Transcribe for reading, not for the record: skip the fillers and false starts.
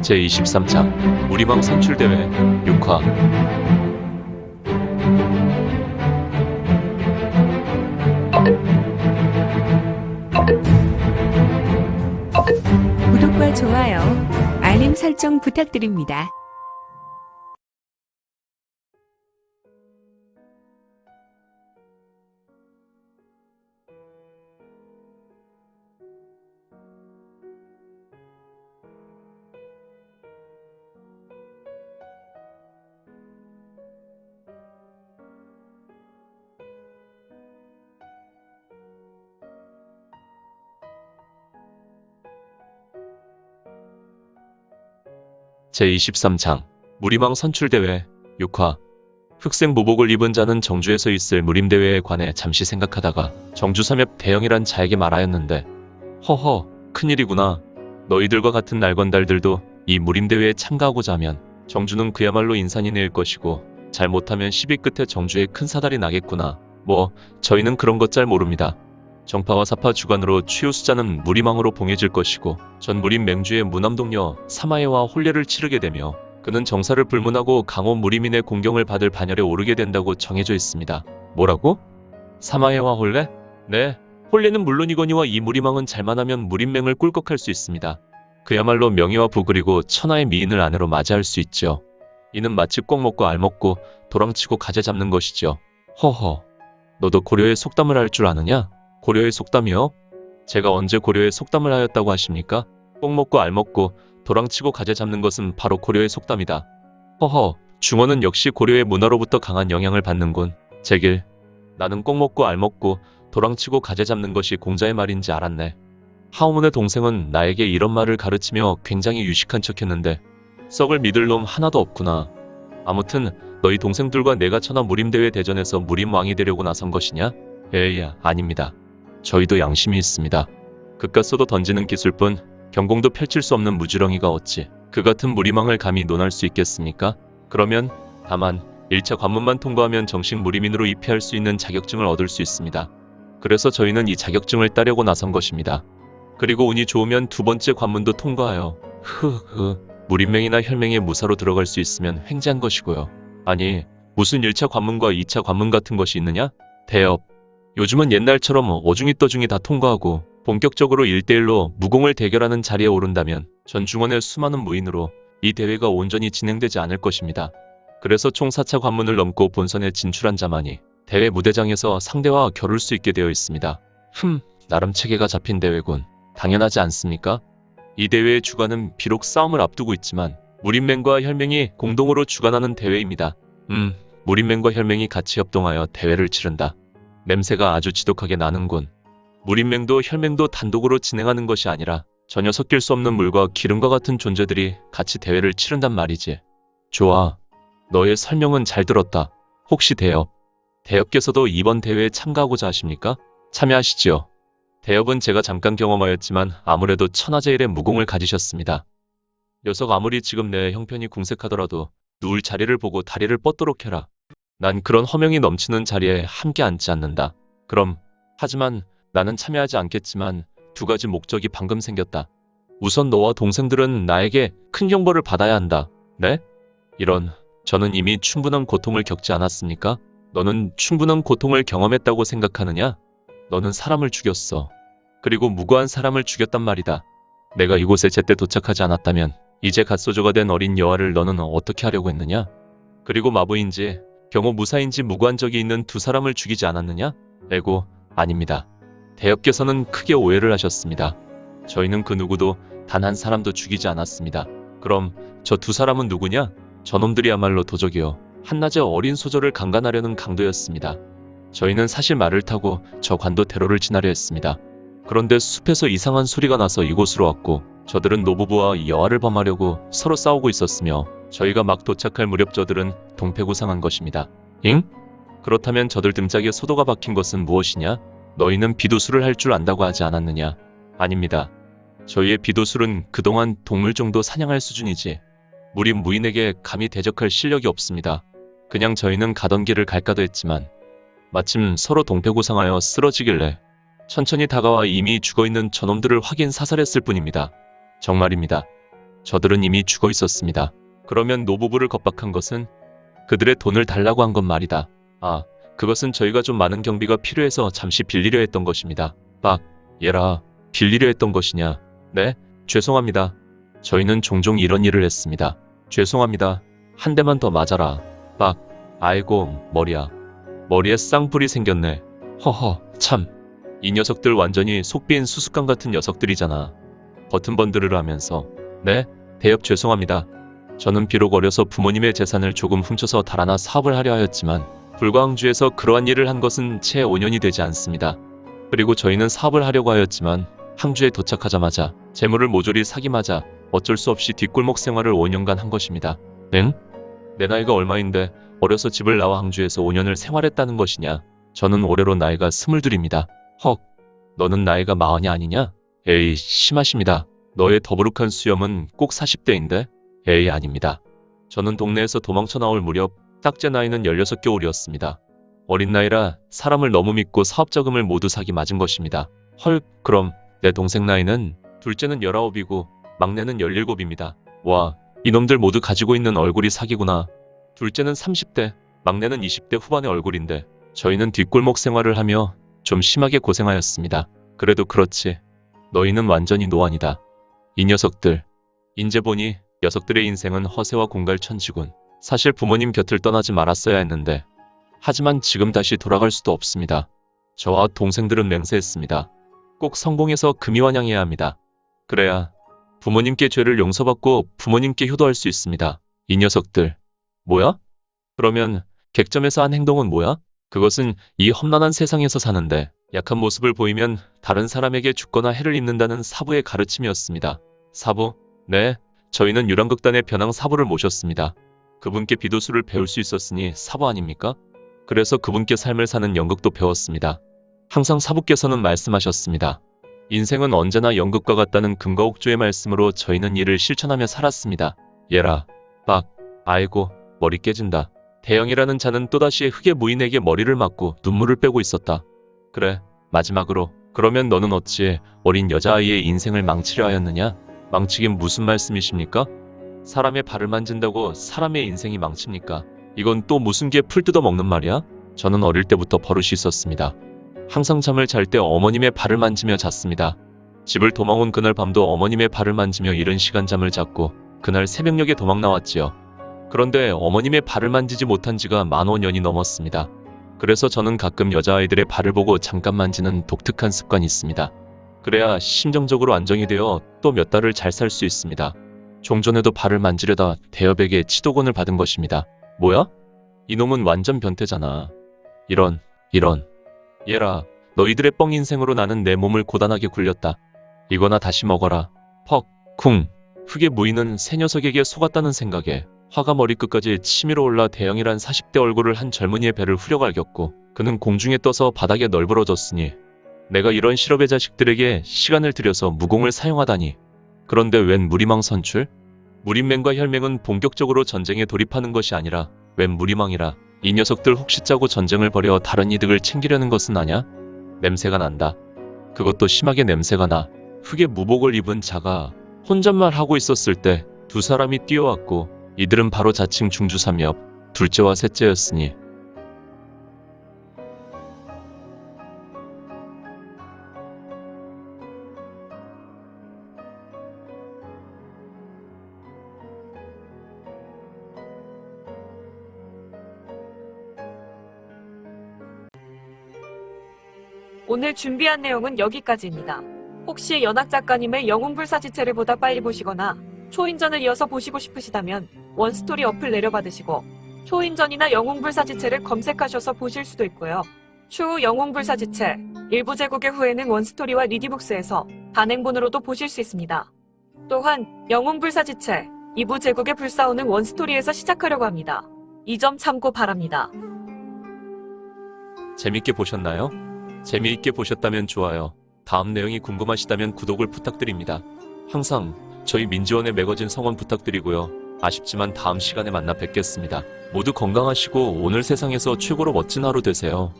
제23장 무리망 선출대회 6화. 구독과 좋아요, 알림 설정 부탁드립니다. 제23장 무리망 선출대회 6화. 흑색 모복을 입은 자는 정주에서 있을 무림대회에 관해 잠시 생각하다가 정주삼엽 대영이란 자에게 말하였는데, 허허, 큰일이구나. 너희들과 같은 날건달들도 이 무림대회에 참가하고자 하면 정주는 그야말로 인산이 내일 것이고, 잘못하면 시비 끝에 정주에 큰 사달이 나겠구나. 저희는 그런 것 잘 모릅니다. 정파와 사파 주관으로 추효수자는 무리망으로 봉해질 것이고, 전 무림 맹주의 무남동녀 사마예와 혼례를 치르게 되며 그는 정사를 불문하고 강원 무림인의 공경을 받을 반열에 오르게 된다고 정해져 있습니다. 뭐라고? 사마예와 혼례? 네, 혼례는 물론이거니와 이 무리망은 잘만하면 무림맹을 꿀꺽할 수 있습니다. 그야말로 명예와 부 그리고 천하의 미인을 아내로 맞이할 수 있죠. 이는 마치 꼭 먹고 알 먹고 도랑치고 가재 잡는 것이죠. 허허, 너도 고려의 속담을 할 줄 아느냐? 고려의 속담이요? 제가 언제 고려의 속담을 하였다고 하십니까? 꼭 먹고 알 먹고 도랑치고 가재 잡는 것은 바로 고려의 속담이다. 허허, 중어는 역시 고려의 문화로부터 강한 영향을 받는군. 제길, 나는 꼭 먹고 알 먹고 도랑치고 가재 잡는 것이 공자의 말인지 알았네. 하오문의 동생은 나에게 이런 말을 가르치며 굉장히 유식한 척했는데 썩을 믿을 놈 하나도 없구나. 아무튼 너희 동생들과 내가 천하 무림대회 대전에서 무림왕이 되려고 나선 것이냐? 에이야, 아닙니다. 저희도 양심이 있습니다. 그깟소도 던지는 기술뿐 경공도 펼칠 수 없는 무지렁이가 어찌 그 같은 무리망을 감히 논할 수 있겠습니까? 그러면 다만 1차 관문만 통과하면 정식 무리민으로 입회할 수 있는 자격증을 얻을 수 있습니다. 그래서 저희는 이 자격증을 따려고 나선 것입니다. 그리고 운이 좋으면 두 번째 관문도 통과하여 무림맹이나 혈맹의 무사로 들어갈 수 있으면 횡재한 것이고요. 아니, 무슨 1차 관문과 2차 관문 같은 것이 있느냐? 대업. 요즘은 옛날처럼 어중이 떠중이 다 통과하고 본격적으로 1대1로 무공을 대결하는 자리에 오른다면 전 중원의 수많은 무인으로 이 대회가 온전히 진행되지 않을 것입니다. 그래서 총 4차 관문을 넘고 본선에 진출한 자만이 대회 무대장에서 상대와 겨룰 수 있게 되어 있습니다. 나름 체계가 잡힌 대회군. 당연하지 않습니까? 이 대회의 주관은 비록 싸움을 앞두고 있지만 무림맹과 혈맹이 공동으로 주관하는 대회입니다. 무림맹과 혈맹이 같이 협동하여 대회를 치른다. 냄새가 아주 지독하게 나는군. 무림맹도 혈맹도 단독으로 진행하는 것이 아니라 전혀 섞일 수 없는 물과 기름과 같은 존재들이 같이 대회를 치른단 말이지. 좋아. 너의 설명은 잘 들었다. 혹시 대엽께서도 이번 대회에 참가하고자 하십니까? 참여하시지요. 대엽은 제가 잠깐 경험하였지만 아무래도 천하제일의 무공을 가지셨습니다. 녀석 아무리 지금 내 형편이 궁색하더라도 누울 자리를 보고 다리를 뻗도록 해라. 난 그런 허명이 넘치는 자리에 함께 앉지 않는다. 하지만 나는 참여하지 않겠지만 두 가지 목적이 방금 생겼다. 우선 너와 동생들은 나에게 큰 형벌을 받아야 한다. 네? 저는 이미 충분한 고통을 겪지 않았습니까? 너는 충분한 고통을 경험했다고 생각하느냐? 너는 사람을 죽였어. 그리고 무고한 사람을 죽였단 말이다. 내가 이곳에 제때 도착하지 않았다면 이제 갓소조가 된 어린 여아를 너는 어떻게 하려고 했느냐? 그리고 마부인지 경호 무사인지 무고한 적이 있는 두 사람을 죽이지 않았느냐? 아닙니다. 대엽께서는 크게 오해를 하셨습니다. 저희는 그 누구도 단 한 사람도 죽이지 않았습니다. 그럼 저 두 사람은 누구냐? 저놈들이야말로 도적이요. 한낮에 어린 소저를 강간하려는 강도였습니다. 저희는 사실 말을 타고 저 관도 대로를 지나려 했습니다. 그런데 숲에서 이상한 소리가 나서 이곳으로 왔고 저들은 노부부와 여아를 범하려고 서로 싸우고 있었으며 저희가 막 도착할 무렵 저들은 동패구상한 것입니다. 잉? 그렇다면 저들 등짝에 소도가 박힌 것은 무엇이냐? 너희는 비도술을 할 줄 안다고 하지 않았느냐? 아닙니다. 저희의 비도술은 그동안 동물 정도 사냥할 수준이지 무림 무인에게 감히 대적할 실력이 없습니다. 그냥 저희는 가던 길을 갈까도 했지만 마침 서로 동패구상하여 쓰러지길래 천천히 다가와 이미 죽어있는 저놈들을 확인 사살했을 뿐입니다. 정말입니다. 저들은 이미 죽어 있었습니다. 그러면 노부부를 겁박한 것은 그들의 돈을 달라고 한 건 말이다. 아, 그것은 저희가 좀 많은 경비가 필요해서 잠시 빌리려 했던 것입니다. 빡, 얘라, 빌리려 했던 것이냐? 네, 죄송합니다. 저희는 종종 이런 일을 했습니다. 죄송합니다. 한 대만 더 맞아라. 빡, 아이고, 머리야. 머리에 쌍불이 생겼네. 허허, 참. 이 녀석들 완전히 속 빈 수수깡 같은 녀석들이잖아. 버튼 번들을 하면서. 네, 대엽 죄송합니다. 저는 비록 어려서 부모님의 재산을 조금 훔쳐서 달아나 사업을 하려 하였지만 불광주에서 그러한 일을 한 것은 채 5년이 되지 않습니다. 그리고 저희는 사업을 하려고 하였지만 항주에 도착하자마자 재물을 모조리 사기마자 어쩔 수 없이 뒷골목 생활을 5년간 한 것입니다. 응? 내 나이가 얼마인데 어려서 집을 나와 항주에서 5년을 생활했다는 것이냐? 저는 올해로 나이가 22입니다. 헉, 너는 나이가 40이 아니냐? 에이, 심하십니다. 너의 더부룩한 수염은 꼭 40대인데? 에이, 아닙니다. 저는 동네에서 도망쳐 나올 무렵 딱 제 나이는 16겨울이었습니다. 어린 나이라 사람을 너무 믿고 사업자금을 모두 사기 맞은 것입니다. 헐, 그럼 내 동생 나이는 둘째는 19이고 막내는 17입니다. 와, 이놈들 모두 가지고 있는 얼굴이 사기구나. 둘째는 30대, 막내는 20대 후반의 얼굴인데 저희는 뒷골목 생활을 하며 좀 심하게 고생하였습니다. 그래도 그렇지. 너희는 완전히 노안이다. 이 녀석들. 인제 보니 녀석들의 인생은 허세와 공갈천지군. 사실 부모님 곁을 떠나지 말았어야 했는데 하지만 지금 다시 돌아갈 수도 없습니다. 저와 동생들은 맹세했습니다. 꼭 성공해서 금이환영해야 합니다. 그래야 부모님께 죄를 용서받고 부모님께 효도할 수 있습니다. 이 녀석들. 뭐야? 그러면 객점에서 한 행동은 뭐야? 그것은 이 험난한 세상에서 사는데 약한 모습을 보이면 다른 사람에게 죽거나 해를 입는다는 사부의 가르침이었습니다. 사부? 네, 저희는 유랑극단의 변왕 사부를 모셨습니다. 그분께 비도수를 배울 수 있었으니 사부 아닙니까? 그래서 그분께 삶을 사는 연극도 배웠습니다. 항상 사부께서는 말씀하셨습니다. 인생은 언제나 연극과 같다는 금과옥조의 말씀으로 저희는 이를 실천하며 살았습니다. 얘라, 빡, 아이고, 머리 깨진다. 대영이라는 자는 또다시 흑의 무인에게 머리를 맞고 눈물을 빼고 있었다. 그래, 마지막으로, 그러면 너는 어찌 어린 여자아이의 인생을 망치려 하였느냐? 망치긴 무슨 말씀이십니까? 사람의 발을 만진다고 사람의 인생이 망칩니까? 이건 또 무슨 개 풀 뜯어 먹는 말이야? 저는 어릴 때부터 버릇이 있었습니다. 항상 잠을 잘 때 어머님의 발을 만지며 잤습니다. 집을 도망 온 그날 밤도 어머님의 발을 만지며 이른 시간 잠을 잤고 그날 새벽녘에 도망 나왔지요. 그런데 어머님의 발을 만지지 못한 지가 15년이 넘었습니다. 그래서 저는 가끔 여자아이들의 발을 보고 잠깐 만지는 독특한 습관이 있습니다. 그래야 심정적으로 안정이 되어 또 몇 달을 잘 살 수 있습니다. 종전에도 발을 만지려다 대엽에게 치도곤을 받은 것입니다. 뭐야? 이놈은 완전 변태잖아. 이런. 얘라, 너희들의 뻥 인생으로 나는 내 몸을 고단하게 굴렸다. 이거나 다시 먹어라. 퍽, 쿵. 흑의 무인은 새 녀석에게 속았다는 생각에 화가 머리끝까지 치밀어 올라 대영이란 40대 얼굴을 한 젊은이의 배를 후려갈겼고 그는 공중에 떠서 바닥에 널브러졌으니 내가 이런 실업의 자식들에게 시간을 들여서 무공을 사용하다니. 그런데 웬 무리망 선출? 무림맹과 혈맹은 본격적으로 전쟁에 돌입하는 것이 아니라 웬 무리망이라. 이 녀석들 혹시 짜고 전쟁을 벌여 다른 이득을 챙기려는 것은 아냐? 냄새가 난다. 그것도 심하게 냄새가 나. 흑의 무복을 입은 자가 혼잣말 하고 있었을 때 두 사람이 뛰어왔고 이들은 바로 자칭 중주삼엽, 둘째와 셋째였으니 오늘 준비한 내용은 여기까지입니다. 혹시 연학 작가님의 영웅불사지체를 보다 빨리 보시거나 초인전을 이어서 보시고 싶으시다면 원스토리 어플 내려받으시고 초인전이나 영웅불사지체를 검색하셔서 보실 수도 있고요. 추후 영웅불사지체 일부 재국의 후에는 원스토리와 리디북스에서 단행본으로도 보실 수 있습니다. 또한 영웅불사지체 2부 재국의 불사오는 원스토리에서 시작하려고 합니다. 이 점 참고 바랍니다. 재밌게 보셨나요? 재미있게 보셨다면 좋아요. 다음 내용이 궁금하시다면 구독을 부탁드립니다. 항상 저희 민지원의 매거진 성원 부탁드리고요. 아쉽지만 다음 시간에 만나 뵙겠습니다. 모두 건강하시고 오늘 세상에서 최고로 멋진 하루 되세요.